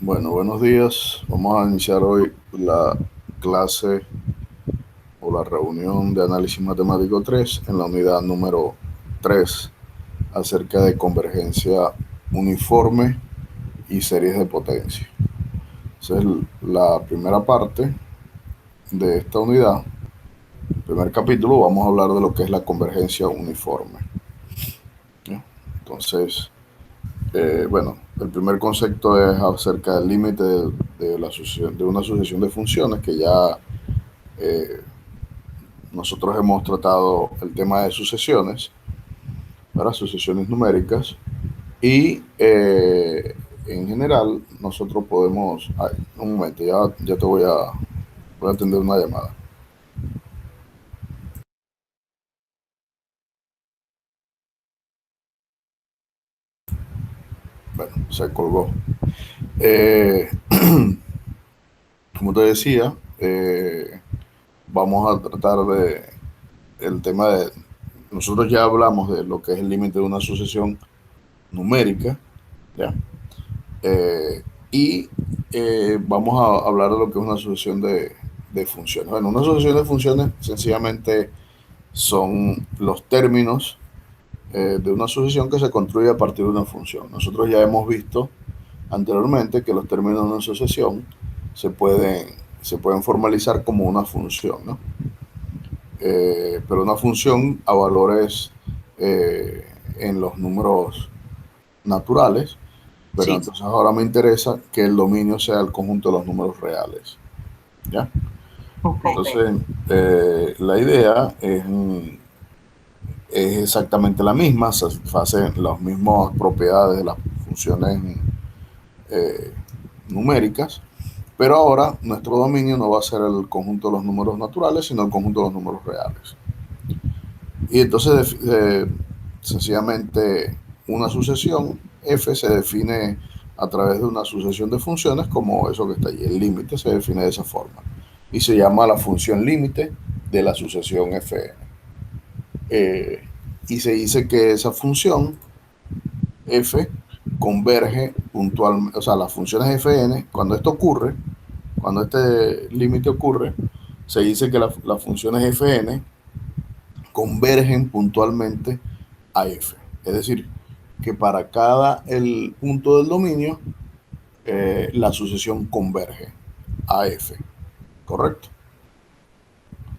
Bueno, buenos días. Vamos a iniciar hoy la clase o la reunión de análisis matemático 3 en la unidad número 3 acerca de convergencia uniforme y series de potencia. Esa es la primera parte de esta unidad. El primer capítulo vamos a hablar de lo que es la convergencia uniforme. ¿Ya? Entonces, bueno, el primer concepto es acerca del límite de una sucesión de funciones que ya eh, nosotros hemos tratado el tema de sucesiones, para sucesiones numéricas, y en general nosotros podemos... Ay, un momento, ya te voy a atender una llamada. Bueno, se colgó. Eh, como te decía, vamos a tratar de el tema de... Nosotros ya hablamos de lo que es el límite de una sucesión numérica, ¿ya? Eh, y vamos a hablar de lo que es una sucesión de funciones. Bueno, una sucesión de funciones sencillamente son los términos de una sucesión que se construye a partir de una función. Nosotros ya hemos visto anteriormente que los términos de una sucesión se pueden, se pueden formalizar como una función, ¿no? Pero una función a valores en los números naturales, pero Sí, entonces ahora me interesa que el dominio sea el conjunto de los números reales, ¿ya? ok. Entonces, la idea es exactamente la misma, satisface las mismas propiedades de las funciones eh, numéricas, pero ahora nuestro dominio no va a ser el conjunto de los números naturales, sino el conjunto de los números reales. Y entonces, sencillamente, una sucesión f se define a través de una sucesión de funciones como eso que está allí. El límite se define de esa forma y se llama la función límite de la sucesión fn. Eh, y se dice que esa función f converge puntualmente, o sea, las funciones fn, cuando esto ocurre, cuando este límite ocurre, se dice que las funciones fn convergen puntualmente a f. Es decir, que para cada el punto del dominio, la sucesión converge a f. ¿Correcto?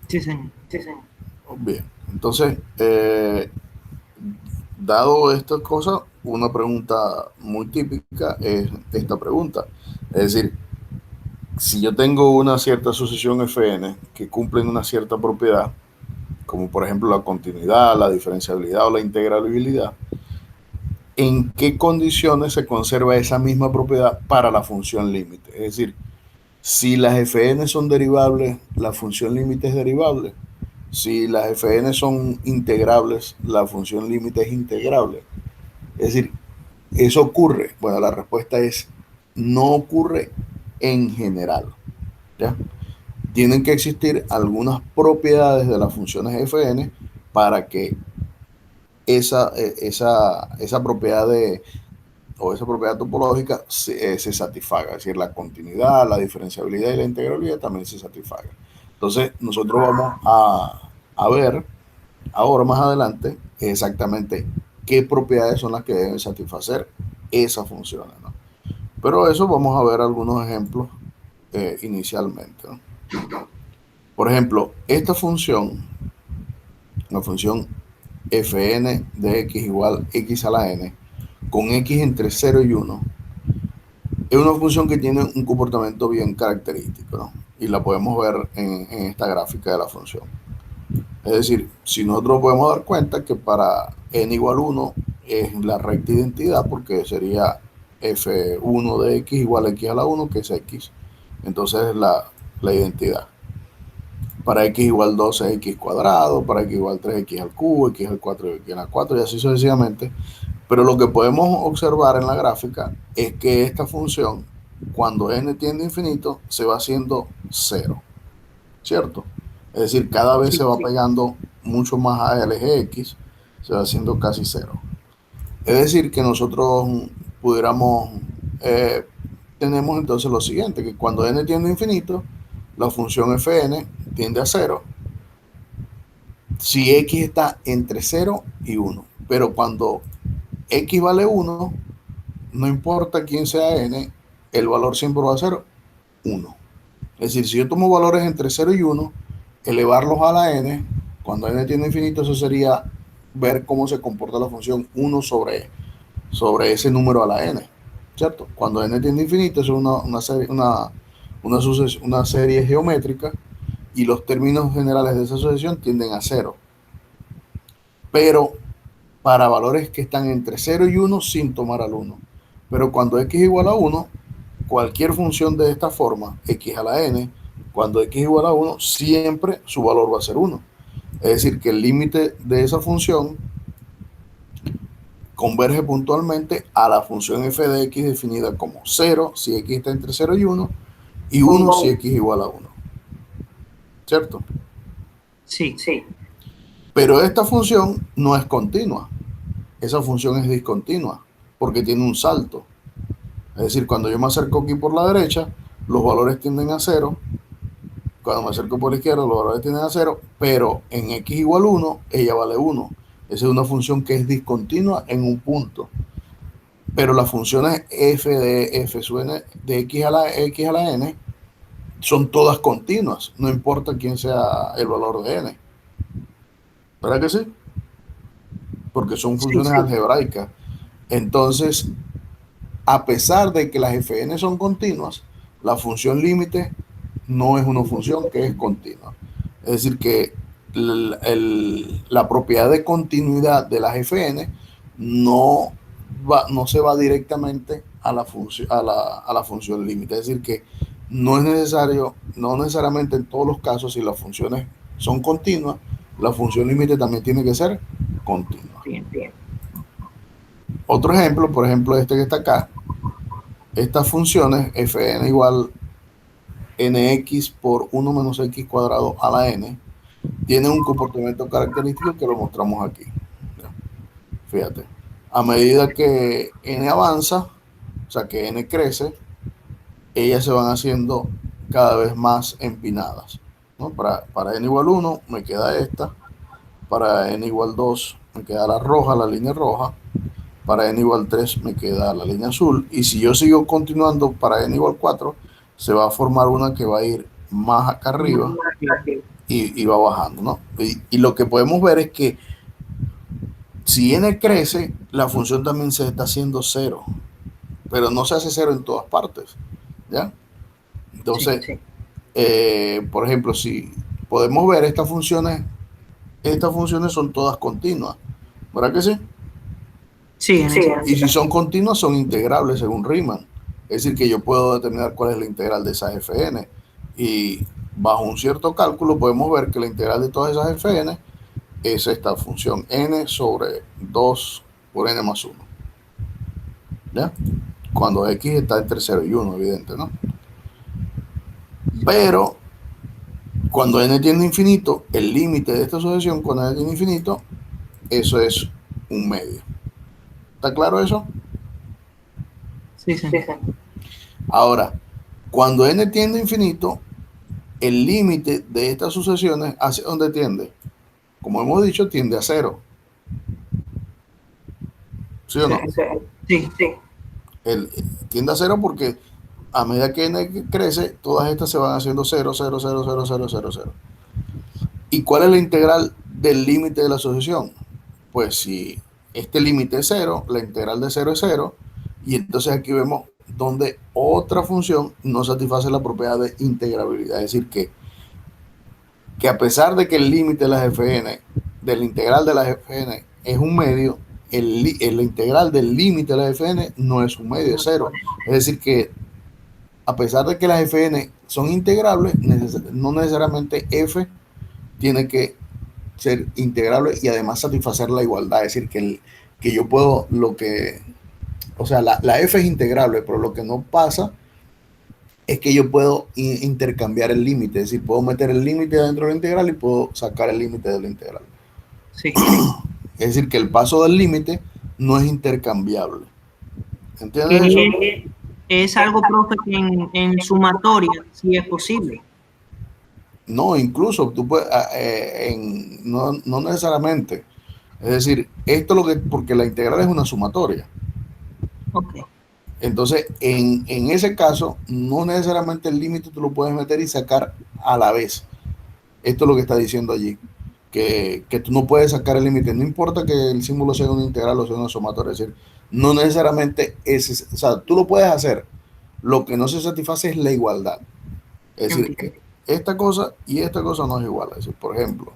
Sí, señor. Bien. Entonces, dado estas cosas, una pregunta muy típica es esta pregunta. Es decir, si yo tengo una cierta sucesión Fn que cumplen una cierta propiedad, como por ejemplo la continuidad, la diferenciabilidad o la integrabilidad, ¿en qué condiciones se conserva esa misma propiedad para la función límite? Es decir, si las Fn son derivables, la función límite es derivable. Si las Fn son integrables, la función límite es integrable. Es decir, ¿eso ocurre? Bueno, la respuesta es no ocurre en general, ¿ya? Tienen que existir algunas propiedades de las funciones Fn para que esa propiedad o esa propiedad topológica se satisfaga. Es decir, la continuidad, la diferenciabilidad y la integrabilidad también se satisfaga. Entonces, nosotros vamos a ver ahora más adelante exactamente qué propiedades son las que deben satisfacer esas funciones, ¿no? Pero eso vamos a ver algunos ejemplos inicialmente, ¿no? Por ejemplo, esta función, la función fn de x igual x a la n, con x entre 0 y 1, es una función que tiene un comportamiento bien característico, ¿no? Y la podemos ver en esta gráfica de la función. Es decir, si nosotros podemos dar cuenta que para n igual 1 es la recta identidad, porque sería f1 de x igual a x a la 1, que es x. Entonces es la identidad. Para x igual 2 es x cuadrado, para x igual 3 x al cubo, x al 4 x a la 4 y así sucesivamente. Pero lo que podemos observar en la gráfica es que esta función, cuando n tiende a infinito, se va haciendo cero, ¿cierto? Es decir, cada vez se Sí, va pegando mucho más al eje X, se va haciendo casi cero. Es decir, que nosotros pudiéramos eh, tenemos entonces lo siguiente, que cuando n tiende a infinito, la función fn tiende a 0 si x está entre 0 y 1. Pero cuando x vale 1, no importa quién sea n, el valor siempre va a ser 1. Es decir, si yo tomo valores entre 0 y 1, elevarlos a la n, cuando n tiende a infinito, eso sería ver cómo se comporta la función 1 sobre ese número a la n, ¿cierto? Cuando n tiende a infinito, eso es una serie geométrica y los términos generales de esa sucesión tienden a 0. Pero para valores que están entre 0 y 1 sin tomar al 1. Pero cuando x igual a 1, cualquier función de esta forma, x a la n, cuando x igual a 1, siempre su valor va a ser 1. Es decir, que el límite de esa función converge puntualmente a la función f de x definida como 0 si x está entre 0 y 1 y 1 si x igual a 1. ¿Cierto? Sí. Pero esta función no es continua. Esa función es discontinua porque tiene un salto. Es decir, cuando yo me acerco aquí por la derecha, los valores tienden a 0. Cuando me acerco por la izquierda, los valores tienden a 0, pero en x igual 1, ella vale 1. Esa es una función que es discontinua en un punto. Pero las funciones f de f sub n de x a la n son todas continuas, no importa quién sea el valor de n. ¿Verdad que sí? Porque son funciones algebraicas. Entonces, a pesar de que las fn son continuas, la función límite no es una función que es continua. Es decir, que la propiedad de continuidad de las fn no se va directamente a la función límite. Es decir, que no necesariamente en todos los casos, si las funciones son continuas, la función límite también tiene que ser continua. Bien. Otro ejemplo, por ejemplo, este que está acá, estas funciones fn igual nx por 1 menos x cuadrado a la n tienen un comportamiento característico que lo mostramos aquí. Fíjate, a medida que n avanza, o sea que n crece, ellas se van haciendo cada vez más empinadas, ¿no? Para n igual 1 me queda esta, para n igual 2 me queda la roja, la línea roja, para n igual 3 me queda la línea azul, y si yo sigo continuando para n igual 4, se va a formar una que va a ir más acá arriba y va bajando, ¿no? Y lo que podemos ver es que si n crece, la función también se está haciendo 0, pero no se hace 0 en todas partes, ¿ya? Entonces, por ejemplo, si podemos ver estas funciones son todas continuas, ¿verdad que sí? Sí. Y si son continuas, son integrables según Riemann. Es decir, que yo puedo determinar cuál es la integral de esas fn. Y bajo un cierto cálculo podemos ver que la integral de todas esas fn es esta función n sobre 2 por n más 1. ¿Ya? Cuando x está entre 0 y 1, evidente, ¿no? Pero cuando n tiende a infinito, el límite de esta sucesión, cuando n tiende a infinito, eso es un medio. ¿Está claro eso? Sí. Ahora, cuando n tiende a infinito, el límite de estas sucesiones, ¿hacia dónde tiende? Como hemos dicho, tiende a 0. ¿Sí o no? Sí. Tiende a 0 porque a medida que n crece, todas estas se van haciendo 0, 0, 0, 0, 0, 0, 0. ¿Y cuál es la integral del límite de la sucesión? Pues si este límite es 0, la integral de 0 es 0, y entonces aquí vemos donde otra función no satisface la propiedad de integrabilidad. Es decir, que a pesar de que el límite de las fn, de la integral de las fn es un medio, la integral del límite de las fn no es un medio, es 0. Es decir, que a pesar de que las fn son integrables, no necesariamente f tiene que ser integrable y además satisfacer la igualdad. Es decir, que yo puedo o sea, la f es integrable, pero lo que no pasa es que yo puedo intercambiar el límite. Es decir, puedo meter el límite dentro de la integral y puedo sacar el límite de la integral. Sí. Es decir, que el paso del límite no es intercambiable. ¿Entiendes eso? Es algo, profe, que en sumatoria sí es posible. No, incluso tú puedes, no, no necesariamente. Es decir, esto lo que, porque la integral es una sumatoria. Ok. Entonces, en ese caso, no necesariamente el límite tú lo puedes meter y sacar a la vez. Esto es lo que está diciendo allí. Que tú no puedes sacar el límite, no importa que el símbolo sea una integral o sea una sumatoria. Es decir, no necesariamente es, o sea, tú lo puedes hacer. Lo que no se satisface es la igualdad. Es decir, Entiendo. esta cosa y esta cosa no es igual. Es decir, por ejemplo,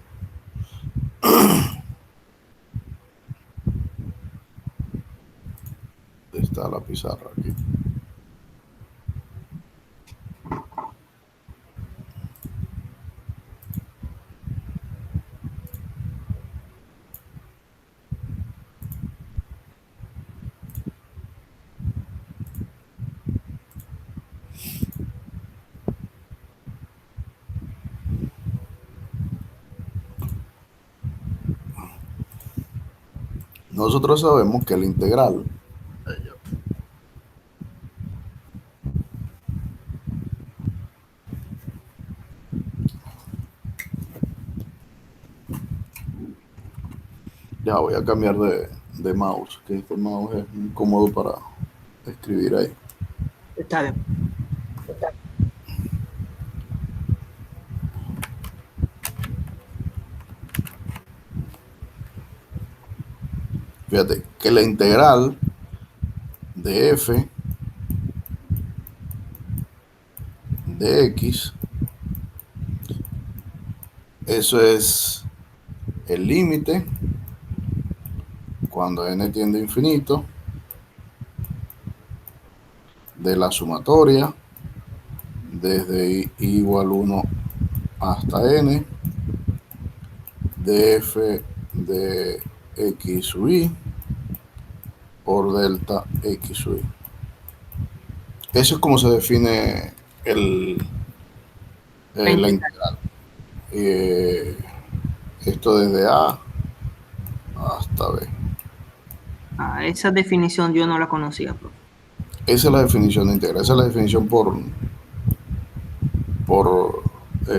está la pizarra aquí. Nosotros sabemos que la integral ya voy a cambiar de mouse, que este mouse es incómodo para escribir ahí. Está bien. Fíjate que la integral de f de x, eso es el límite cuando n tiende a infinito de la sumatoria desde i igual 1 hasta n de f de x sub i por delta x sub i. Eso es como se define la integral. Esto desde A hasta B. Esa definición yo no la conocía, profe. Esa es la definición de integral. Esa es la definición por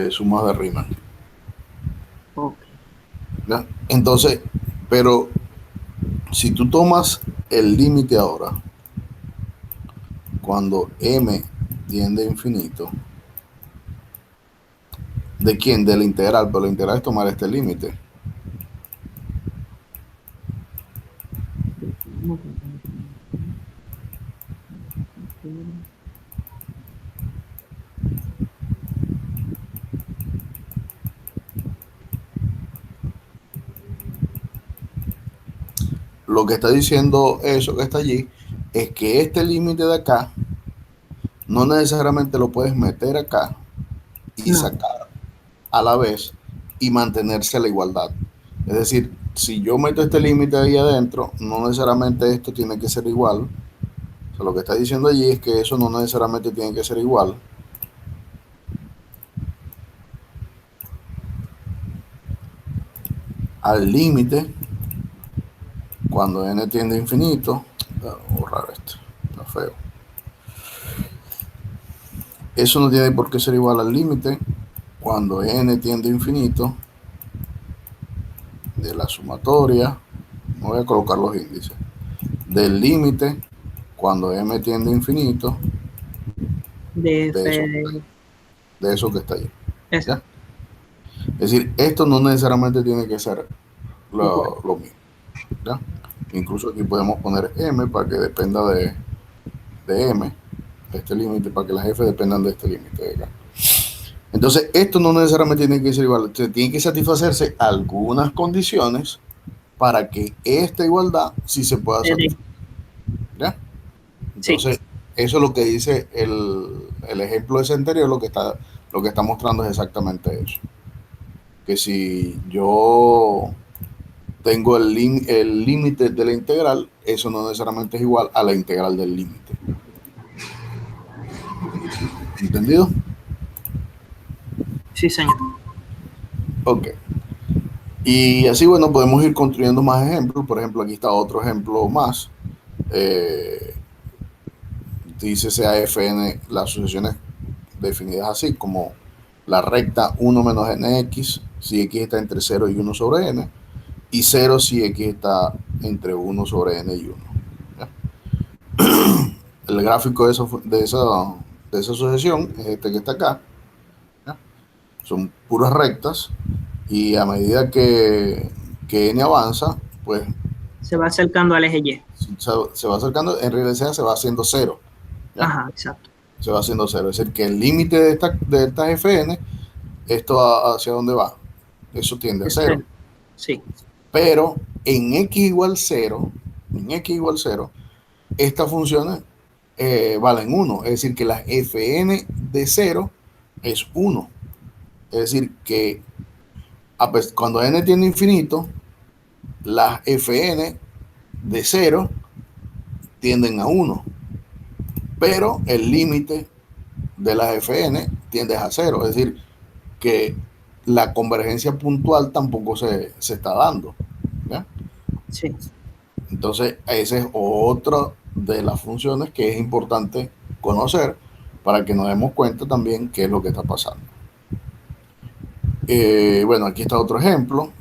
sumas de Riemann. Ok. ¿Ya? Entonces, pero si tú tomas el límite ahora, cuando m tiende a infinito, ¿de quién? De la integral, pero la integral es tomar este límite. Lo que está diciendo eso que está allí es que este límite de acá no necesariamente lo puedes meter acá y No, sacar a la vez y mantenerse la igualdad. Es decir, si yo meto este límite ahí adentro, no necesariamente esto tiene que ser igual. O sea, lo que está diciendo allí es que eso no necesariamente tiene que ser igual al límite cuando n tiende a infinito. Voy a borrar esto, está feo. Eso no tiene por qué ser igual al límite cuando n tiende a infinito de la sumatoria, no voy a colocar los índices, del límite cuando m tiende a infinito de de eso, fe. de eso que está ahí. Esa. ¿Ya? Es decir, esto no necesariamente tiene que ser Igual. lo mismo. ¿Ya? Incluso aquí podemos poner m para que dependa de m, este límite, para que las f dependan de este límite de acá. Entonces, esto no necesariamente tiene que ser igual. Tiene que satisfacerse algunas condiciones para que esta igualdad sí se pueda satisfacer. ¿Ya? Sí, Entonces, eso es lo que dice el ejemplo ese anterior, lo que está mostrando es exactamente eso. Que si yo tengo el límite de la integral, eso no necesariamente es igual a la integral del límite. ¿Entendido? sí, señor. Ok. Y así, bueno, podemos ir construyendo más ejemplos. Por ejemplo, aquí está otro ejemplo más. dícese AFN, las sucesiones definidas así como la recta 1 menos nx si x está entre 0 y 1 sobre n, y 0 si x está entre 1 sobre n y 1. ¿Ya? El gráfico de esa sucesión es este que está acá. ¿Ya? Son puras rectas, y a medida que n avanza, pues se va acercando al eje Y. Se va acercando, en realidad se va haciendo 0. ¿Ya? Ajá, exacto. Se va haciendo 0. Es decir, que el límite de estas FN, esto hacia dónde va, eso tiende a 0. Sí. Pero en x igual 0, estas funciones valen 1. Es decir, que la Fn de 0 es 1. Es decir, que cuando n tiende a infinito, las Fn de 0 tienden a 1. Pero el límite de las Fn tiende a 0. Es decir, que la convergencia puntual tampoco se está dando. ¿Ya? Sí. Entonces, esa es otra de las funciones que es importante conocer para que nos demos cuenta también qué es lo que está pasando. Bueno, aquí está otro ejemplo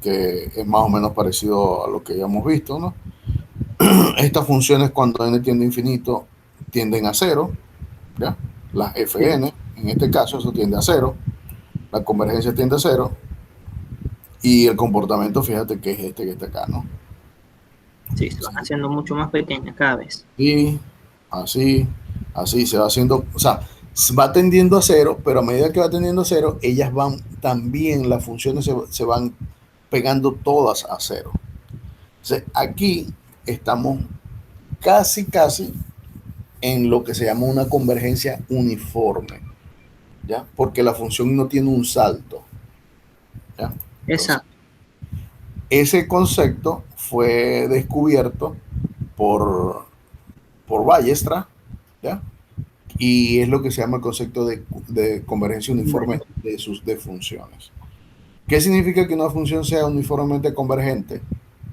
que es más o menos parecido a lo que ya hemos visto, ¿no? Estas funciones, cuando n tiende a infinito, tienden a 0, ¿ya? Las Fn, en este caso, eso tiende a 0, la convergencia tiende a 0, y el comportamiento, fíjate que es este que está acá, ¿no? Sí, se van haciendo mucho más pequeñas cada vez. Y así se va haciendo, o sea, va tendiendo a 0, pero a medida que va tendiendo a 0, ellas van también, las funciones se van pegando todas a 0. Entonces, aquí estamos casi en lo que se llama una convergencia uniforme, ¿ya? Porque la función no tiene un salto, ¿ya? Exacto. Ese concepto fue descubierto por Ballestra, ¿ya? Y es lo que se llama el concepto de convergencia uniforme de funciones. ¿Qué significa que una función sea uniformemente convergente?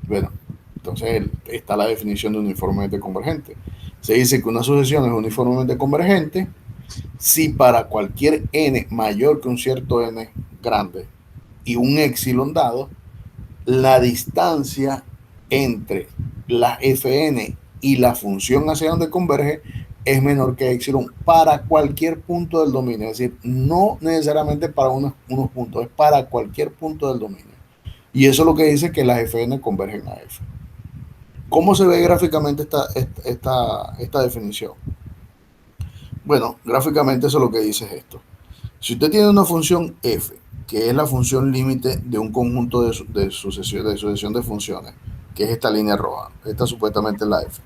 Bueno, entonces está la definición de uniformemente convergente. Se dice que una sucesión es uniformemente convergente si para cualquier n mayor que un cierto n grande y un epsilon dado, la distancia entre la Fn y la función hacia donde converge es menor que epsilon para cualquier punto del dominio. Es decir, no necesariamente para unos puntos, es para cualquier punto del dominio. Y eso es lo que dice que las Fn convergen a F. ¿Cómo se ve gráficamente esta definición? Bueno, gráficamente eso lo que dice es esto. Si usted tiene una función f, que es la función límite de un conjunto de sucesión de funciones, que es esta línea roja, esta supuestamente es la f.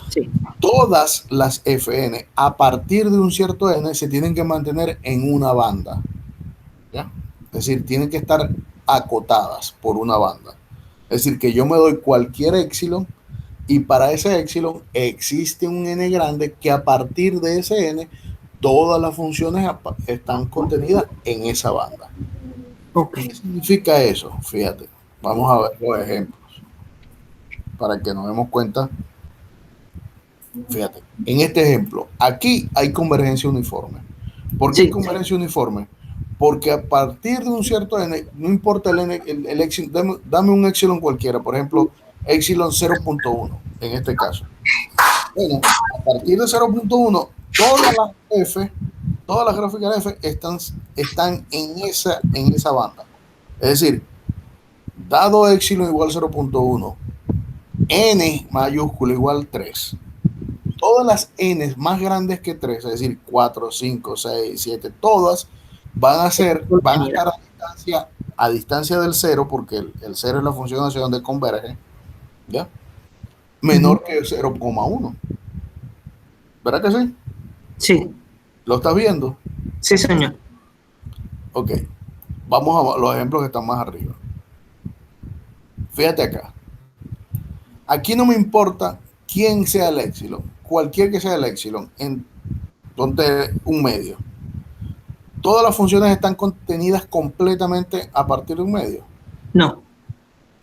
Sí. Todas las fn a partir de un cierto n se tienen que mantener en una banda, ¿ya? Es decir, tienen que estar acotadas por una banda. Es decir, que yo me doy cualquier epsilon, y para ese epsilon existe un n grande que a partir de ese n todas las funciones están contenidas en esa banda. Okay. ¿Qué significa eso? Fíjate, vamos a ver los ejemplos para que nos demos cuenta. Fíjate, en este ejemplo, aquí hay convergencia uniforme. ¿Por qué hay convergencia uniforme? Porque a partir de un cierto n, no importa el n, el epsilon, dame un epsilon cualquiera, por ejemplo, epsilon 0.1 en este caso. Bueno, a partir de 0.1, todas las f, todas las gráficas de f están en esa banda. Es decir, dado epsilon igual 0.1, n mayúscula igual 3, todas las n más grandes que 3, es decir, 4, 5, 6, 7, todas van a estar a distancia del 0, porque el 0 es la función hacia donde converge, ¿ya? Menor que 0,1. ¿Verdad que sí? Sí. ¿Lo estás viendo? Sí, señor. Ok. Vamos a los ejemplos que están más arriba. Fíjate acá. Aquí no me importa quién sea el epsilon. Cualquier que sea el epsilon. Ponte un medio. Todas las funciones están contenidas completamente a partir de un medio. No.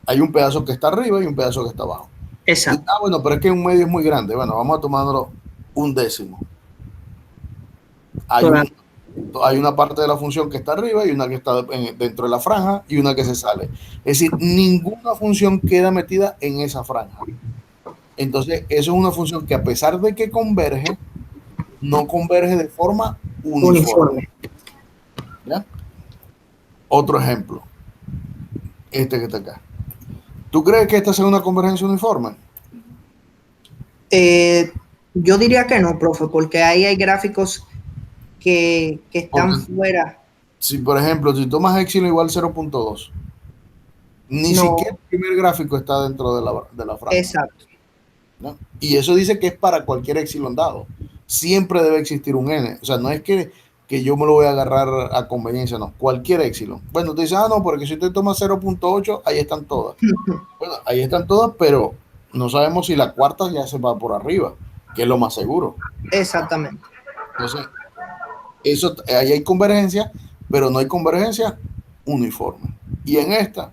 Hay un pedazo que está arriba y un pedazo que está abajo. Exacto. Bueno, pero es que un medio es muy grande. Bueno, vamos a tomarlo un décimo. Hay, Claro. un, hay una parte de la función que está arriba y una que está dentro de la franja y una que se sale. Es decir, ninguna función queda metida en esa franja. Entonces, eso es una función que a pesar de que converge, no converge de forma uniforme. Uniforme. ¿Ya? Otro ejemplo, este que está acá. ¿Tú crees que esta sea una convergencia uniforme? Yo diría que no, profe, porque ahí hay gráficos que están Porque fuera. si, por ejemplo, si tomas epsilon igual 0.2, ni siquiera No, el primer gráfico está dentro de la franja. exacto. ¿No? Y eso dice que es para cualquier epsilon dado. Siempre debe existir un n. O sea, no es que yo me lo voy a agarrar a conveniencia, no. Cualquier epsilon. Bueno, tú dices, no, porque si usted toma 0.8, ahí están todas. Bueno, ahí están todas, pero no sabemos si la cuarta ya se va por arriba, que es lo más seguro. Exactamente. Entonces, eso, ahí hay convergencia, pero no hay convergencia uniforme. Y en esta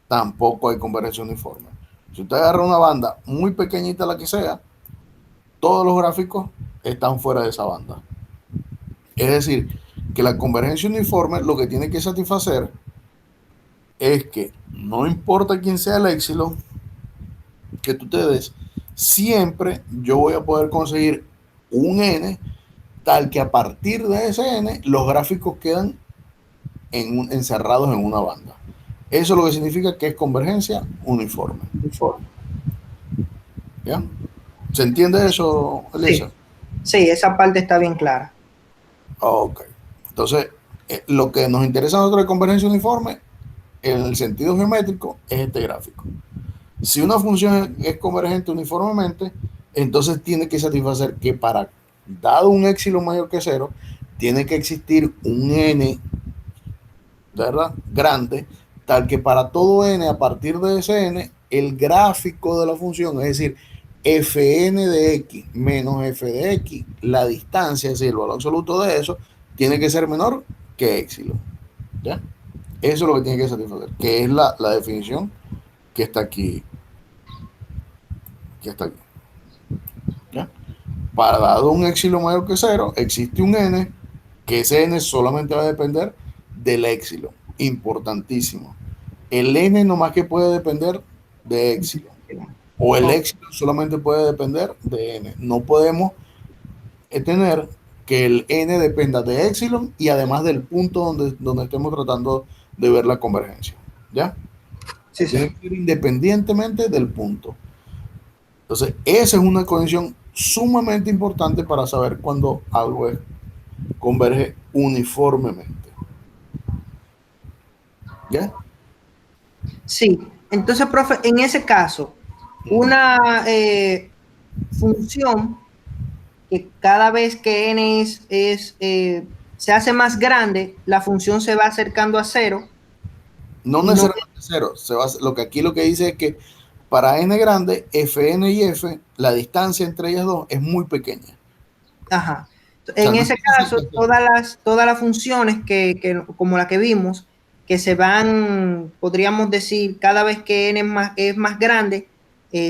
tampoco hay convergencia uniforme. Si usted agarra una banda muy pequeñita, la que sea, todos los gráficos están fuera de esa banda. Es decir, que la convergencia uniforme lo que tiene que satisfacer es que no importa quién sea el epsilon que tú te des, siempre yo voy a poder conseguir un n tal que a partir de ese n los gráficos quedan encerrados en una banda. Eso es lo que significa que es convergencia uniforme. Uniforme. ¿Ya? ¿Se entiende eso, Elisa? Sí, sí, esa parte está bien clara. Ok. Entonces, lo que nos interesa a nosotros de convergencia uniforme en el sentido geométrico es este gráfico. Si una función es convergente uniformemente, entonces tiene que satisfacer que para dado un epsilon mayor que cero, tiene que existir un n, ¿verdad? Grande, tal que para todo n, a partir de ese n, el gráfico de la función, es decir, fn de x menos f de x, la distancia, es decir, el valor absoluto de eso, tiene que ser menor que epsilon. ¿Ya? Eso es lo que tiene que satisfacer, que es la definición que está aquí. Que está aquí. ¿Ya? Para dado un epsilon mayor que cero, existe un n, que ese n solamente va a depender del epsilon. Importantísimo. El n no más que puede depender de epsilon. O el Oh, epsilon solamente puede depender de n. No podemos tener que el n dependa de epsilon y además del punto donde estemos tratando de ver la convergencia. ¿Ya? sí, sí. Tiene que ir independientemente del punto. Entonces, esa es una condición sumamente importante para saber cuando algo converge uniformemente. ¿Ya? Sí. Entonces, profe, en ese caso, una función que cada vez que n se hace más grande, la función se va acercando a cero No y no. necesariamente cero. Lo que aquí lo que dice es que para n grande, fn y f, la distancia entre ellas dos es muy pequeña. Ajá. O sea, En no ese está cerca caso, de cero. todas las funciones como la que vimos, que se van, podríamos decir, cada vez que n es más grande,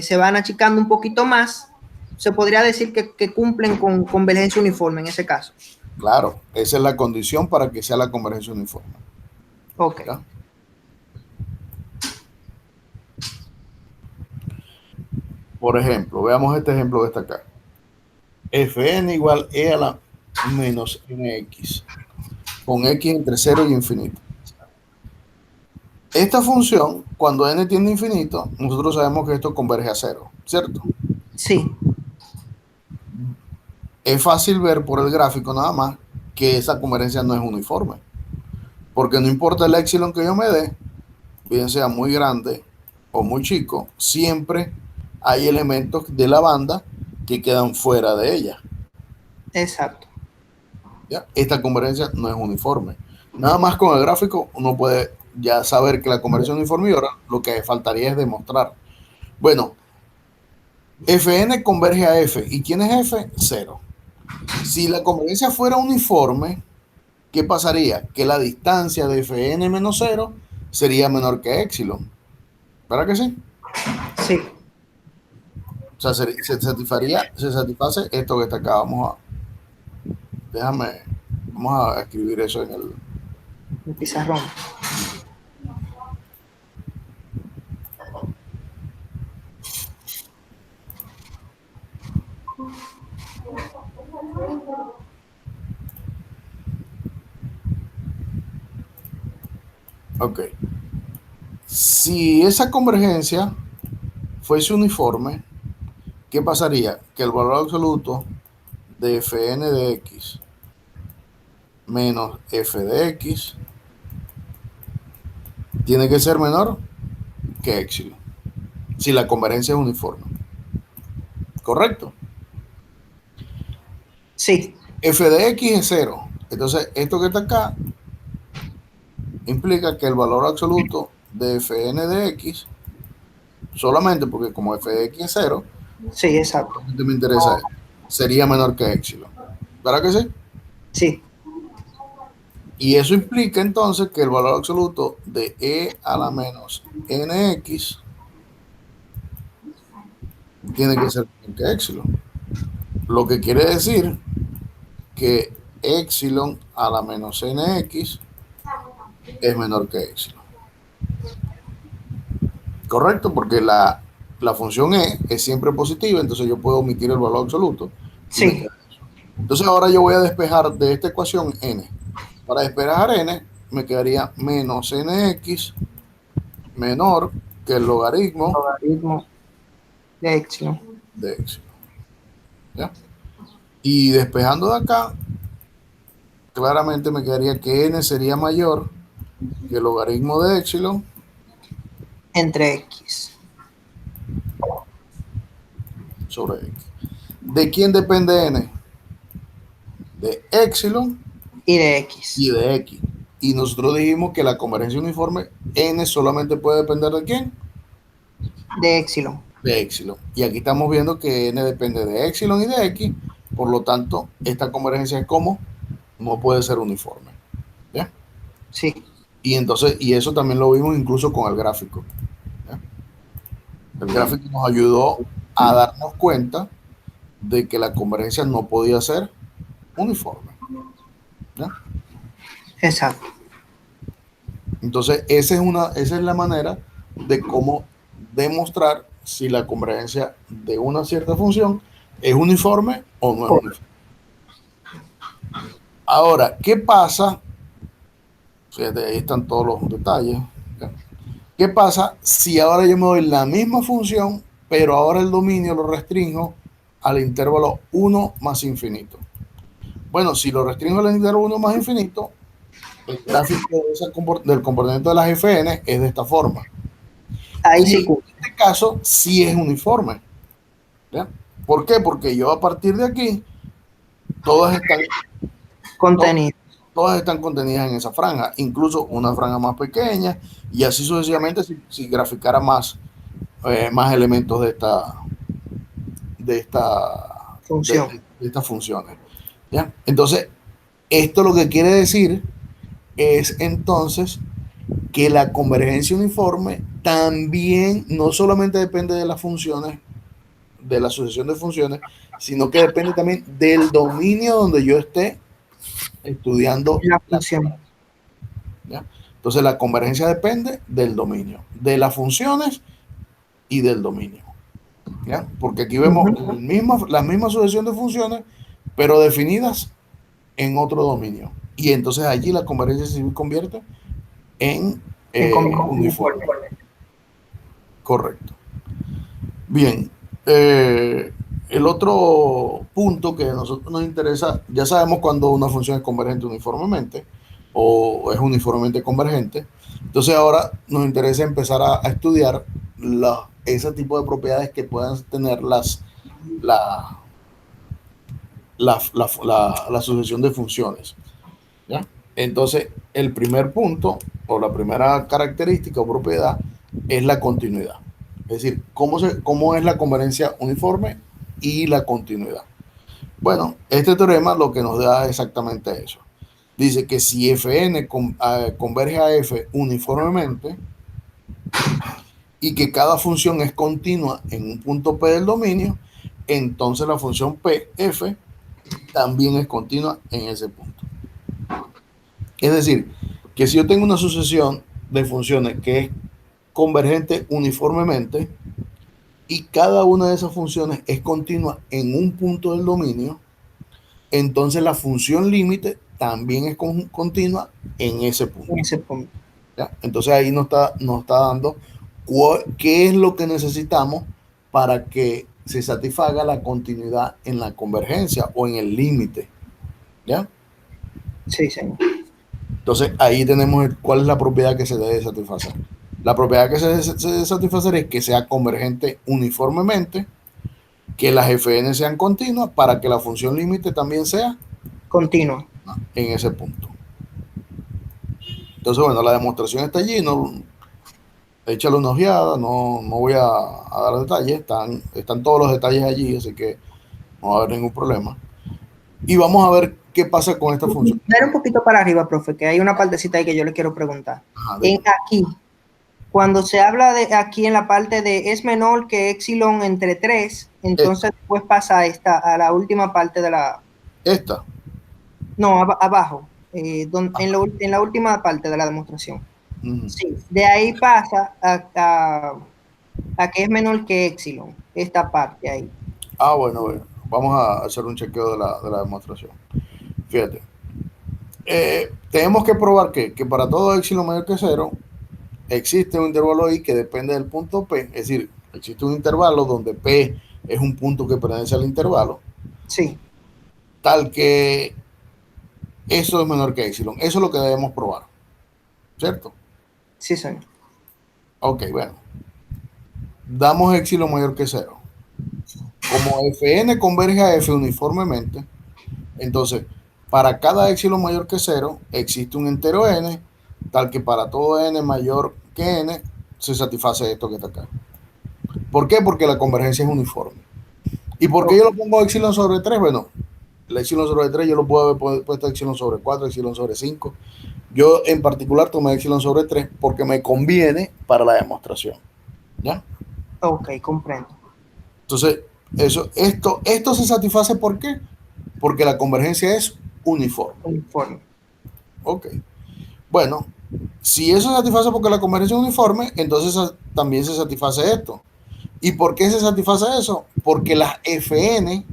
se van achicando un poquito más, se podría decir que cumplen con convergencia uniforme en ese caso. Claro, esa es la condición para que sea la convergencia uniforme. Ok. ¿Ya? Por ejemplo, veamos este ejemplo que está acá. Fn igual e a la menos nx, con x entre 0 y infinito. Esta función, cuando n tiende a infinito, nosotros sabemos que esto converge a cero, ¿cierto? Sí, Es fácil ver por el gráfico nada más que esa convergencia no es uniforme, porque no importa el epsilon que yo me dé, bien sea muy grande o muy chico, siempre hay elementos de la banda que quedan fuera de ella. exacto. ¿Ya? Esta convergencia no es uniforme. Nada más con el gráfico uno puede ya saber que la convergencia es uniforme y ahora lo que faltaría es demostrar. Bueno, Fn converge a F. ¿Y quién es F? Cero. Si la convergencia fuera uniforme, ¿qué pasaría? Que la distancia de Fn menos cero sería menor que epsilon. ¿Verdad que sí? Sí, O sea, se satisface esto que está acá. Vamos a escribir eso en El pizarrón. ok. Si esa convergencia fuese uniforme, ¿qué pasaría? Que el valor absoluto de Fn de x menos f de x tiene que ser menor que epsilon, si la convergencia es uniforme. ¿Correcto? Sí, F de x es 0. Entonces, esto que está acá implica que el valor absoluto de Fn de x, solamente porque como f de x es 0, sí, exacto. solamente me interesa esto, sería menor que epsilon. ¿Verdad que sí? Sí, Y eso implica entonces que el valor absoluto de e a la menos nx tiene que ser menor que epsilon. Lo que quiere decir que epsilon a la menos nx es menor que epsilon. Correcto, porque la función es siempre positiva, entonces yo puedo omitir el valor absoluto y me sí, queda eso. Entonces ahora yo voy a despejar de esta ecuación n. Para despejar n, me quedaría menos nx menor que el logaritmo logaritmo de epsilon. de epsilon. ¿Ya? Y despejando de acá, claramente me quedaría que n sería mayor que el logaritmo de epsilon Entre x sobre x. ¿De quién depende n? De epsilon y de x. y de x. Y nosotros dijimos que la convergencia uniforme n solamente puede depender de quién? De epsilon. De epsilon. Y aquí estamos viendo que n depende de epsilon y de x, por lo tanto, esta convergencia es como no puede ser uniforme. ¿Ya? Sí. Y entonces, y eso también lo vimos incluso con el gráfico. ¿Ya? El gráfico nos ayudó a darnos cuenta de que la convergencia no podía ser uniforme. ¿Ya? Exacto. Entonces, esa es la manera de cómo demostrar si la convergencia de una cierta función es uniforme o no es uniforme. Ahora, ¿qué pasa? Fíjate, ahí están todos los detalles. ¿Ya? ¿Qué pasa si ahora yo me doy la misma función, pero ahora el dominio lo restringo al intervalo 1 más infinito? Bueno, si lo restringo al intervalo 1 más infinito, el gráfico del comportamiento de las Fn es de esta forma. Ahí Y sí en este caso sí es uniforme. ¿Ya? ¿Por qué? Porque yo a partir de aquí, todas están, to- contenido. todas están contenidas en esa franja, incluso una franja más pequeña, y así sucesivamente si graficara más elementos de, esta, Función. de estas funciones. ¿Ya? Entonces, esto lo que quiere decir es entonces que la convergencia uniforme también no solamente depende de las funciones, de la sucesión de funciones, sino que depende también del dominio donde yo esté estudiando La la función. función. ¿Ya? Entonces la convergencia depende del dominio, de las funciones y del dominio. ¿Ya? Porque aquí vemos Ujú. la misma sucesión de funciones, pero definidas en otro dominio. Y entonces allí la convergencia se convierte en En uniforme. uniforme. Correcto. Bien. El otro punto que a nosotros nos interesa, ya sabemos cuando una función es convergente uniformemente o es uniformemente convergente. Entonces ahora nos interesa empezar a estudiar ese tipo de propiedades que puedan tener la, la sucesión de funciones. ¿Ya? Entonces, el primer punto o la primera característica o propiedad es la continuidad. Es decir, cómo es la convergencia uniforme y la continuidad. Bueno, este teorema lo que nos da exactamente eso. Dice que si Fn converge a F uniformemente, y que cada función es continua en un punto P del dominio, entonces la función P, F, también es continua en ese punto. Es decir, que si yo tengo una sucesión de funciones que es convergente uniformemente y cada una de esas funciones es continua en un punto del dominio, entonces la función límite también es continua en ese punto. En ese punto. ¿Ya? Entonces ahí nos está dando qué es lo que necesitamos para que se satisfaga la continuidad en la convergencia o en el límite. ¿Ya? Sí, señor. Entonces ahí tenemos cuál es la propiedad que se debe satisfacer. La propiedad que se debe satisfacer es que sea convergente uniformemente, que las fn sean continuas para que la función límite también sea continua en ese punto. Entonces, bueno, la demostración está allí, no, échale una ojeada, no voy a dar detalles, están todos los detalles allí, así que no va a haber ningún problema. Y vamos a ver qué pasa con esta función. Dar un poquito para arriba, profe, que hay una partecita ahí que yo le quiero preguntar. Ajá, aquí, cuando se habla de aquí en la parte de es menor que epsilon entre 3, entonces después pasa a la última parte de la... Esta. No, abajo, en la última parte de la demostración. Sí, de ahí pasa a que es menor que epsilon, esta parte ahí. Bueno, vamos a hacer un chequeo de la demostración. Fíjate. Tenemos que probar que para todo epsilon mayor que 0 existe un intervalo I que depende del punto P, es decir, existe un intervalo donde P es un punto que pertenece al intervalo. Sí. Tal que eso es menor que epsilon. Eso es lo que debemos probar. ¿Cierto? Sí, señor. Ok, bueno. Damos epsilon mayor que 0. Como Fn converge a F uniformemente, entonces, para cada epsilon mayor que 0, existe un entero n, tal que para todo n mayor que n, se satisface esto que está acá. ¿Por qué? Porque la convergencia es uniforme. ¿Y por qué yo lo pongo epsilon sobre 3? Bueno, el epsilon sobre 3 yo lo puedo haber puesto epsilon sobre 4, epsilon sobre 5. Yo en particular tomé epsilon sobre 3 porque me conviene para la demostración. ¿Ya? Ok, comprendo. Entonces, esto se satisface ¿por qué? Porque la convergencia es uniforme. Uniforme. Ok. Bueno, si eso se satisface porque la convergencia es uniforme, entonces también se satisface esto. ¿Y por qué se satisface eso? Porque las Fn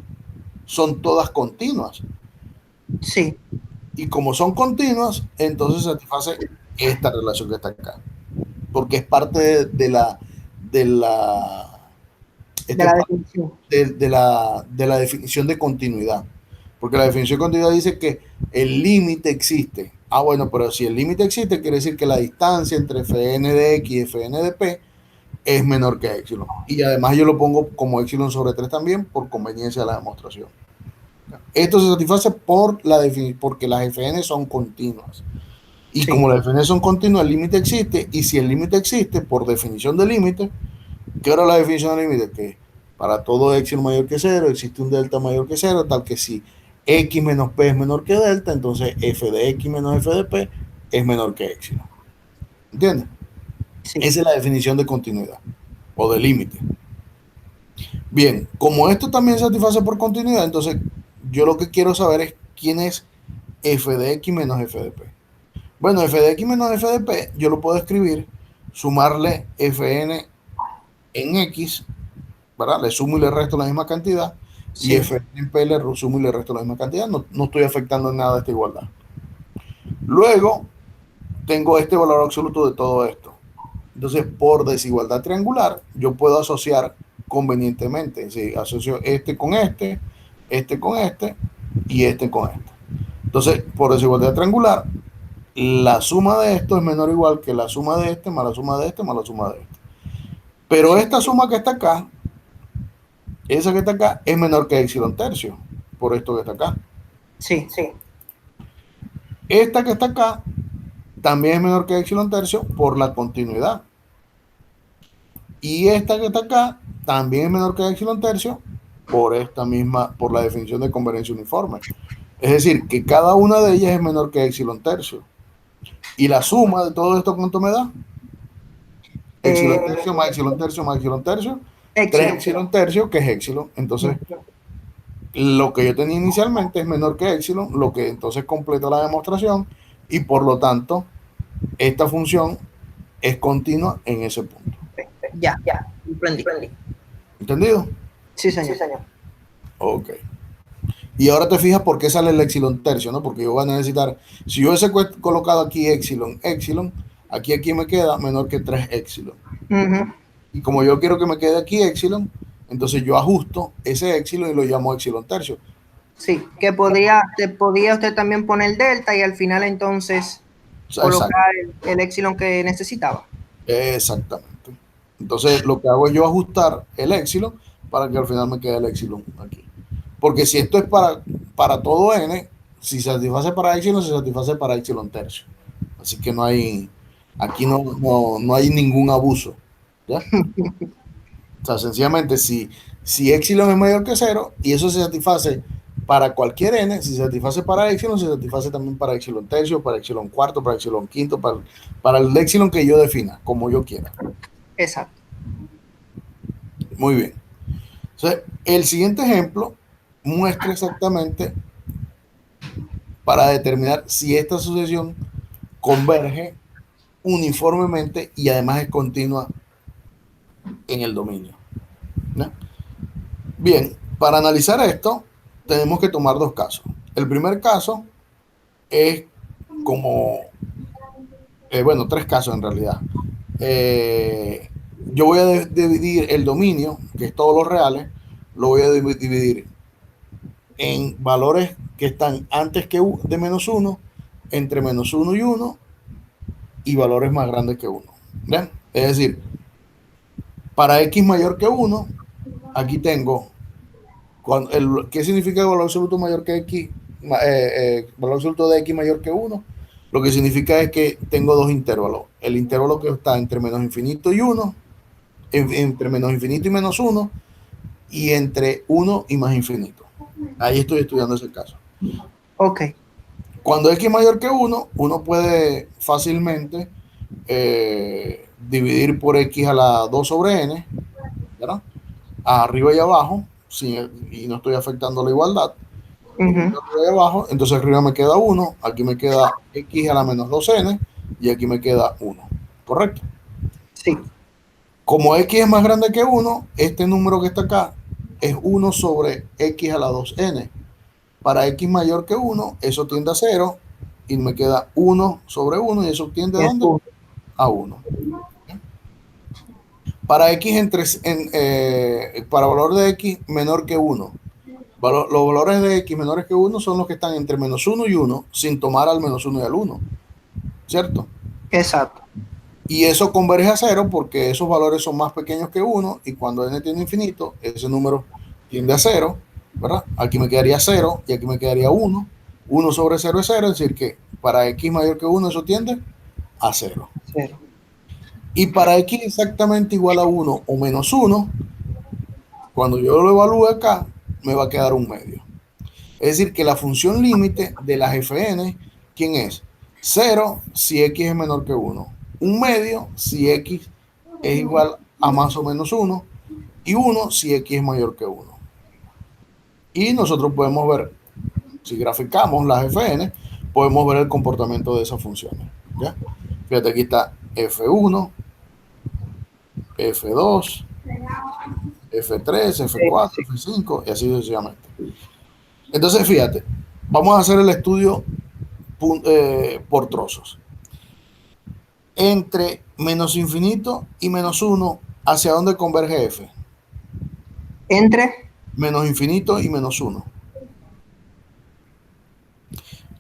son todas continuas. Sí. Y como son continuas, entonces se satisface esta relación que está acá. Porque es parte de la definición. De la definición de continuidad. Porque la definición de continuidad dice que el límite existe. Bueno, pero si el límite existe, quiere decir que la distancia entre Fn de X y Fn de P es menor que epsilon. Y además yo lo pongo como epsilon sobre 3 también por conveniencia de la demostración. Esto se satisface porque las Fn son continuas. Y sí, como las Fn son continuas, el límite existe. Y si el límite existe, por definición de límite, ¿qué era la definición de límite? Que para todo epsilon mayor que 0 existe un delta mayor que 0, tal que si x menos p es menor que delta, entonces f de x menos f de p es menor que epsilon. ¿Entiendes? Sí. Esa es la definición de continuidad o de límite. Bien, como esto también satisface por continuidad, entonces yo lo que quiero saber es quién es f de x menos f de p. Bueno, f de x menos f de p yo lo puedo escribir, sumarle fn en x, ¿verdad? Le sumo y le resto la misma cantidad, sí, y f en p le sumo y le resto la misma cantidad, no estoy afectando en nada esta igualdad. Luego tengo este valor absoluto de todo esto. Entonces, por desigualdad triangular, yo puedo asociar convenientemente. ¿Sí? Asocio este con este con este y este con este. Entonces, por desigualdad triangular, la suma de esto es menor o igual que la suma de este más la suma de este más la suma de este. Pero esta suma que está acá, esa que está acá, es menor que epsilon tercio, por esto que está acá. Sí, sí. Esta que está acá también es menor que epsilon tercio por la continuidad. Y esta que está acá también es menor que epsilon tercio por la definición de convergencia uniforme. Es decir, que cada una de ellas es menor que epsilon tercio. Y la suma de todo esto, ¿cuánto me da? Epsilon tercio más epsilon tercio más epsilon tercio. 3 epsilon tercio, que es epsilon. Entonces, lo que yo tenía inicialmente es menor que epsilon, lo que entonces completa la demostración y por lo tanto, esta función es continua en ese punto. Ya, comprendí. ¿Entendido? Sí, señor. Ok. Y ahora te fijas por qué sale el epsilon tercio, ¿no? Porque yo voy a necesitar, si yo hubiese colocado aquí epsilon, aquí me queda menor que 3 epsilon. Y como yo quiero que me quede aquí epsilon, entonces yo ajusto ese epsilon y lo llamo epsilon tercio. Sí, que podía usted también poner delta y al final entonces colocar el epsilon que necesitaba. Exactamente. Entonces lo que hago es yo ajustar el epsilon para que al final me quede el epsilon aquí. Porque si esto es para todo n, si se satisface para epsilon, se satisface para epsilon tercio. Así que aquí no hay ningún abuso. ¿Ya? O sea, sencillamente si epsilon es mayor que 0 y eso se satisface para cualquier n, si se satisface para epsilon, se satisface también para epsilon tercio, para epsilon cuarto, para epsilon quinto, para el epsilon que yo defina, como yo quiera. Exacto. Muy bien. Entonces, el siguiente ejemplo muestra exactamente para determinar si esta sucesión converge uniformemente y además es continua en el dominio. ¿No? Bien, para analizar esto, tenemos que tomar dos casos. El primer caso es como, bueno, tres casos en realidad. Yo voy a dividir el dominio, que es todos los reales, lo voy a dividir en valores que están antes que de menos 1, entre menos 1 y 1, y valores más grandes que 1. ¿Ven? Es decir, para x mayor que 1, aquí tengo, ¿qué significa el valor absoluto mayor que x? Valor absoluto de x mayor que 1. Lo que significa es que tengo dos intervalos. El intervalo que está entre menos infinito y 1, entre menos infinito y menos 1, y entre 1 y más infinito. Ahí estoy estudiando ese caso. Ok. Cuando x es mayor que 1, uno puede fácilmente dividir por x a la 2 sobre n, ¿verdad? Arriba y abajo, y no estoy afectando la igualdad. Arriba y abajo, entonces arriba me queda 1, aquí me queda x a la menos 2n, y aquí me queda 1. ¿Correcto? Sí. Como x es más grande que 1, este número que está acá es 1 sobre x a la 2n. Para x mayor que 1, eso tiende a 0 y me queda 1 sobre 1 y eso tiende ¿a dónde? A 1. Para x para valor de x menor que 1, los valores de x menores que 1 son los que están entre menos 1 y 1 sin tomar al menos 1 y al 1, ¿cierto? Exacto. Y eso converge a 0 porque esos valores son más pequeños que 1 y cuando n tiende a infinito, ese número tiende a 0, ¿verdad? Aquí me quedaría 0 y aquí me quedaría 1. 1 sobre 0 es 0, es decir que para x mayor que 1 eso tiende a 0. Y para x exactamente igual a 1 o menos 1, cuando yo lo evalúe acá, me va a quedar un medio. Es decir, que la función límite de las fn, ¿quién es? 0 si x es menor que 1. Un medio si x es igual a más o menos 1. Y 1 si x es mayor que 1. Y nosotros podemos ver, si graficamos las fn, podemos ver el comportamiento de esas funciones. ¿Ya? Fíjate, aquí está f1, f2, f3, f4, f5 y así sucesivamente. Entonces, fíjate, vamos a hacer el estudio por trozos. Entre menos infinito y menos 1, ¿hacia dónde converge f? Entre menos infinito y menos 1.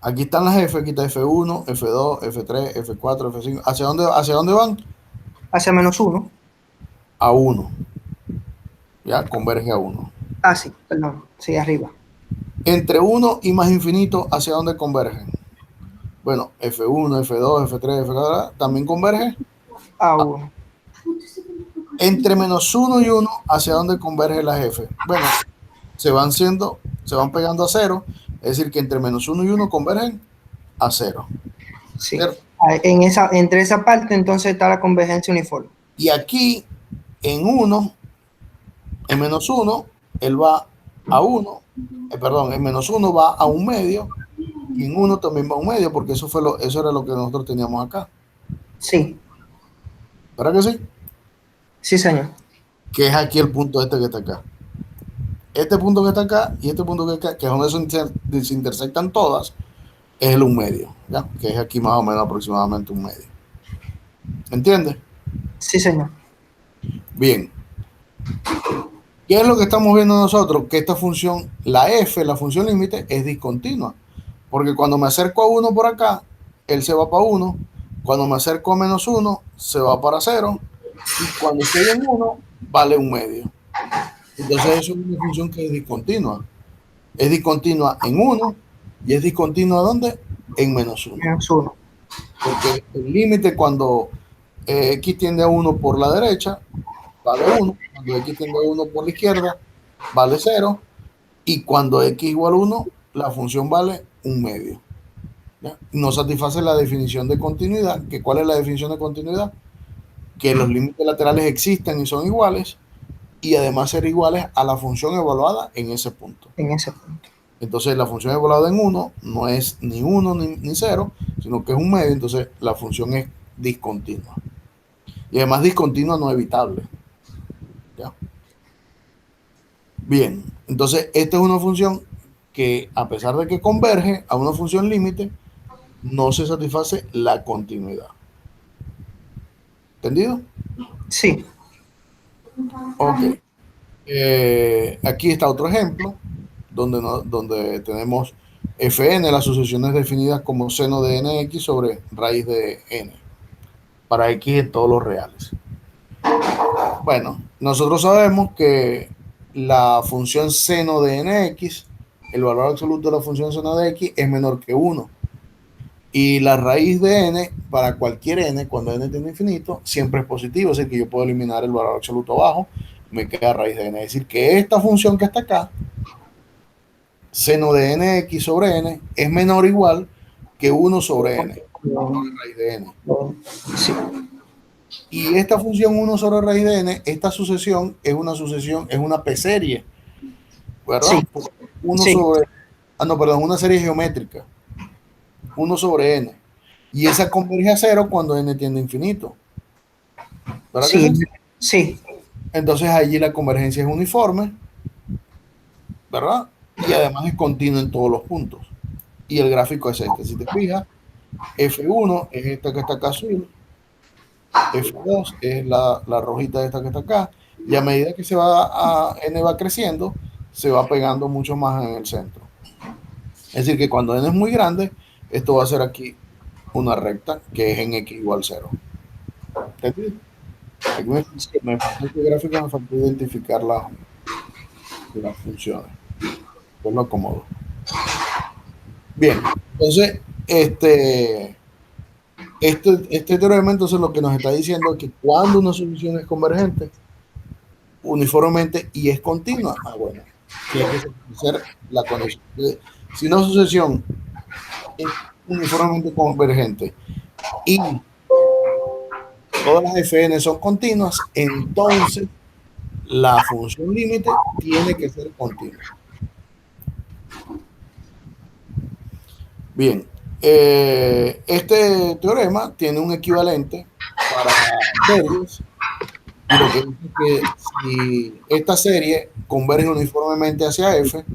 Aquí están las f, aquí está f1, f2, f3, f4, f5. ¿Hacia dónde van? Hacia menos 1. A 1. Ya, converge a 1. Ah, sí, perdón. Sí, arriba. Entre 1 y más infinito, ¿hacia dónde convergen? Bueno, f1, f2, f3, f4, ¿también converge? A 1. Entre menos 1 y 1, ¿hacia dónde converge las f? Bueno, se van pegando a 0, es decir, que entre menos 1 y 1 convergen a 0. Sí. Entre esa parte entonces está la convergencia uniforme. Y aquí en 1, en menos 1, él va a 1, perdón, en menos 1 va a 1 medio, y en 1 también va a 1 medio, porque eso era lo que nosotros teníamos acá. Sí, ¿Verdad que sí? sí, señor. Que es aquí el punto este que está acá. Este punto que está acá y este punto que está acá, que es donde se intersectan todas, es el 1 medio, ¿ya? Que es aquí más o menos aproximadamente 1 medio. ¿Entiendes? Sí, señor. Bien. ¿Qué es lo que estamos viendo nosotros? Que esta función, la f, la función límite, es discontinua. Porque cuando me acerco a 1 por acá, él se va para 1. Cuando me acerco a menos 1, se va para 0. Y cuando estoy en 1, vale 1 medio. Entonces eso es una función que es discontinua. Es discontinua en 1 y es discontinua ¿dónde? En menos 1. Menos 1. Porque el límite cuando x tiende a 1 por la derecha, vale 1. Cuando x tiende a 1 por la izquierda, vale 0. Y cuando x igual a 1, la función vale 1 medio. ¿Ya? No satisface la definición de continuidad. ¿Que ¿Cuál es la definición de continuidad? Que los límites laterales existen y son iguales, y además ser iguales a la función evaluada en ese punto. En ese punto. Entonces la función evaluada en 1 no es ni 1 ni 0, sino que es 1 medio, entonces la función es discontinua. Y además discontinua no evitable. ¿Ya? Bien, entonces esta es una función que a pesar de que converge a una función límite, no se satisface la continuidad. ¿Entendido? Sí. Ok. Aquí está otro ejemplo donde tenemos Fn, las sucesiones definidas como seno de nx sobre raíz de n, para x en todos los reales. Bueno, nosotros sabemos que la función seno de nx, el valor absoluto de la función seno de x es menor que 1. Y la raíz de n, para cualquier n, cuando n tiende a infinito, siempre es positivo, es decir, que yo puedo eliminar el valor absoluto abajo, me queda raíz de n. Es decir, que esta función que está acá, seno de nx sobre n, es menor o igual que 1 sobre n, raíz de n. Sí. Y esta función 1 sobre raíz de n, esta sucesión, es una p-serie, ¿verdad? Sí. 1 Sí. sobre, no, perdón, una serie geométrica, 1 sobre n. Y esa converge a 0 cuando n tiende a infinito. ¿Verdad que Sí. sí? Sí. Entonces allí la convergencia es uniforme, ¿verdad? Y además es continua en todos los puntos. Y el gráfico es este. Si te fijas, F1 es esta que está acá azul, F2 es la rojita esta que está acá, y a medida que n va creciendo, se va pegando mucho más en el centro. Es decir, que cuando n es muy grande, esto va a ser aquí una recta que es en x igual 0. ¿Entendido? Aquí me faltó este gráfico, me faltó identificar las funciones. Pues lo acomodo. Bien, entonces, este teorema entonces lo que nos está diciendo es que cuando una solución es convergente, uniformemente y es continua, bueno, tiene que ser la conexión. Si una sucesión es uniformemente convergente y todas las Fn son continuas, entonces la función límite tiene que ser continua. Bien, este teorema tiene un equivalente para series, y lo que dice es que si esta serie converge uniformemente hacia f,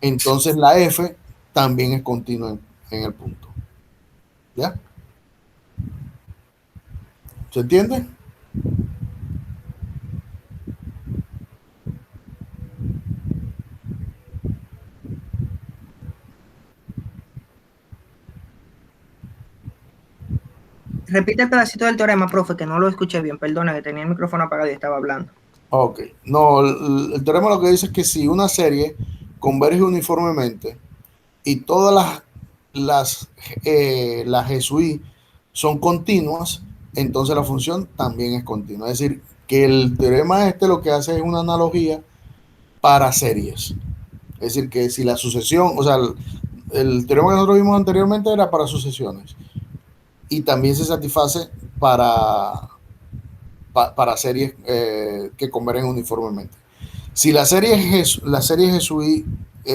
entonces la f también es continua en el punto. ¿Ya? ¿Se entiende? Repite el pedacito del teorema, profe, que no lo escuché bien. Perdona, que tenía el micrófono apagado y estaba hablando. Ok. No, el teorema lo que dice es que si una serie converge uniformemente y todas las GSUI son continuas, entonces la función también es continua. Es decir, que el teorema este lo que hace es una analogía para series. Es decir, que si la sucesión, o sea, el teorema que nosotros vimos anteriormente era para sucesiones y también se satisface para para series que convergen uniformemente. Si la serie GSUI,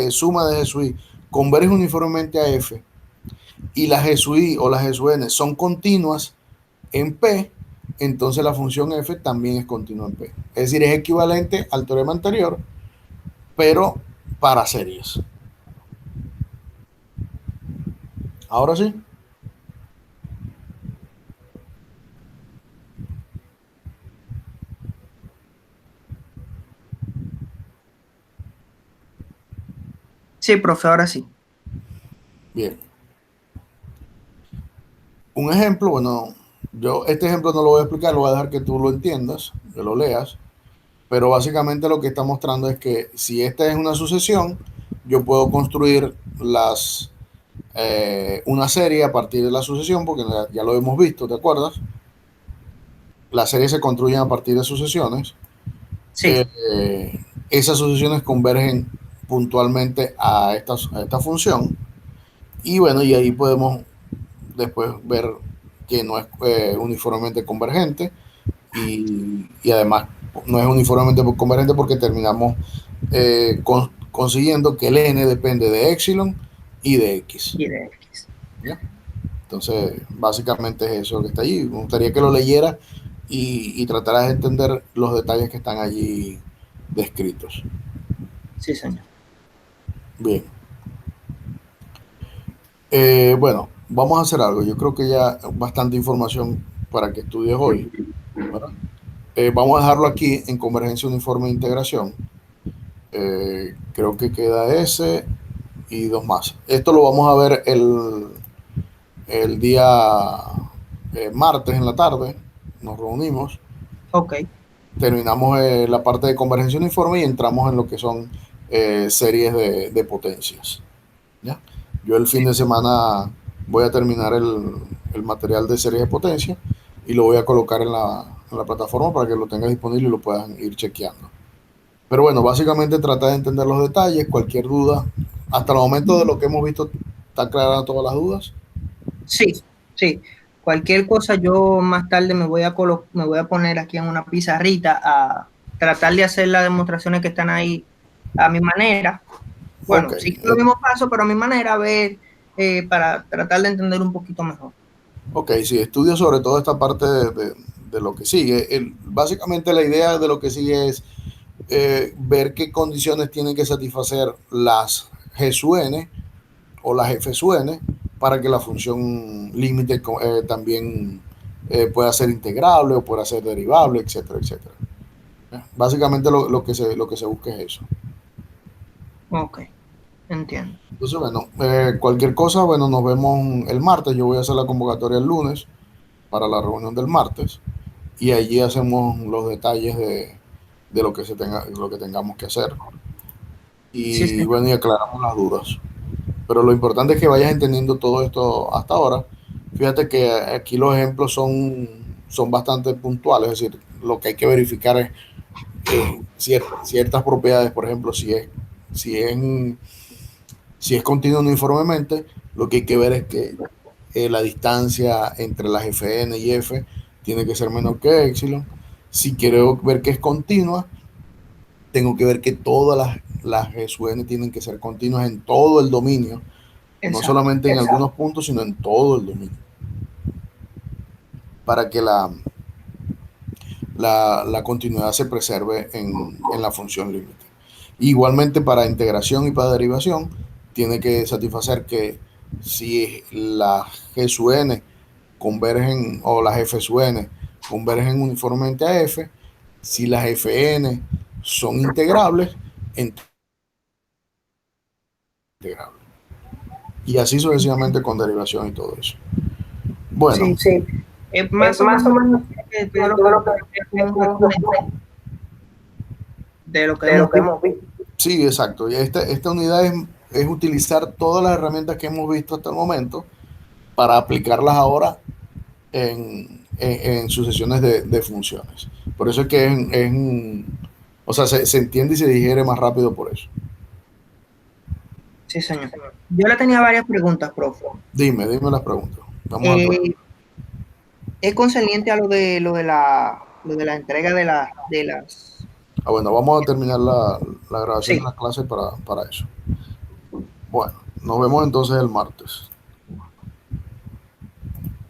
suma de GSUI converge uniformemente a F y las GSUI o las GSUN son continuas en P, entonces la función F también es continua en P. Es decir, es equivalente al teorema anterior, pero para series. Ahora sí. Sí, profe, ahora sí. Bien. Un ejemplo, bueno, yo este ejemplo no lo voy a explicar, lo voy a dejar que tú lo entiendas, que lo leas, pero básicamente lo que está mostrando es que si esta es una sucesión, yo puedo construir una serie a partir de la sucesión, porque ya lo hemos visto, ¿te acuerdas? Las series se construyen a partir de sucesiones. Sí, Esas sucesiones convergen puntualmente a esta función, y bueno, y ahí podemos después ver que no es uniformemente convergente, y además no es uniformemente convergente porque terminamos consiguiendo que el n depende de epsilon y de x. y de X. ¿Ya? Entonces, básicamente es eso que está allí. Me gustaría que lo leyera y trataras de entender los detalles que están allí descritos. Sí, señor. Bien. Bueno, vamos a hacer algo. Yo creo que ya bastante información para que estudies hoy, ¿verdad? Vamos a dejarlo aquí en convergencia uniforme e integración. Creo que queda ese y dos más. Esto lo vamos a ver el día martes en la tarde. Nos reunimos, Ok, terminamos la parte de convergencia uniforme y entramos en lo que son series de potencias. ¿Ya? Yo el fin sí, de semana voy a terminar el material de series de potencia y lo voy a colocar en la plataforma para que lo tengas disponible y lo puedan ir chequeando. Pero bueno, básicamente trata de entender los detalles, cualquier duda. Hasta el momento de lo que hemos visto, ¿está clara todas las dudas? sí, sí. Cualquier cosa yo más tarde me voy a poner aquí en una pizarrita a tratar de hacer las demostraciones que están ahí a mi manera. Ok, Bueno, sí, los mismos pasos, pero a mi manera, a ver, para tratar de entender un poquito mejor. ok, sí, estudio sobre todo esta parte de lo que sigue. Básicamente la idea de lo que sigue es ver qué condiciones tienen que satisfacer las G sub n o las F sub n para que la función límite también pueda ser integrable o pueda ser derivable, etcétera, etcétera. Básicamente lo que se busca es eso. Ok, entiendo. Entonces, bueno, cualquier cosa, bueno, nos vemos el martes. Yo voy a hacer la convocatoria el lunes para la reunión del martes y allí hacemos los detalles de lo que lo que tengamos que hacer. Sí, Y sí. bueno, y aclaramos las dudas. Pero lo importante es que vayas entendiendo todo esto hasta ahora. Fíjate que aquí los ejemplos son bastante puntuales, es decir, lo que hay que verificar es ciertas propiedades, por ejemplo, si es, si es continuo uniformemente, lo que hay que ver es que la distancia entre las Fn y F tiene que ser menor que epsilon. Si quiero ver que es continua, tengo que ver que todas las Sun tienen que ser continuas en todo el dominio, no Exacto. solamente en algunos puntos, sino en todo el dominio, para que la continuidad se preserve en la función límite. Igualmente para integración y para derivación, tiene que satisfacer que si las G sub n convergen o las F sub n convergen uniformemente a F, si las Fn son integrables, integrables. Y así sucesivamente con derivación y todo eso. Bueno, Sí, sí, es más o más o menos menos todo lo que es como un resumen de lo que de lo hemos que visto. hemos visto. Sí, exacto. Y esta unidad es utilizar todas las herramientas que hemos visto hasta el momento para aplicarlas ahora en sucesiones de funciones. Por eso es que o sea, se entiende y se digiere más rápido por eso. Sí, señor. Yo le tenía varias preguntas, profe. Dime las preguntas. Vamos a probar. Eh, es concerniente a lo de la lo de la entrega de las... Ah, bueno, vamos a terminar la grabación de Sí, la clase para eso. Bueno, nos vemos entonces el martes.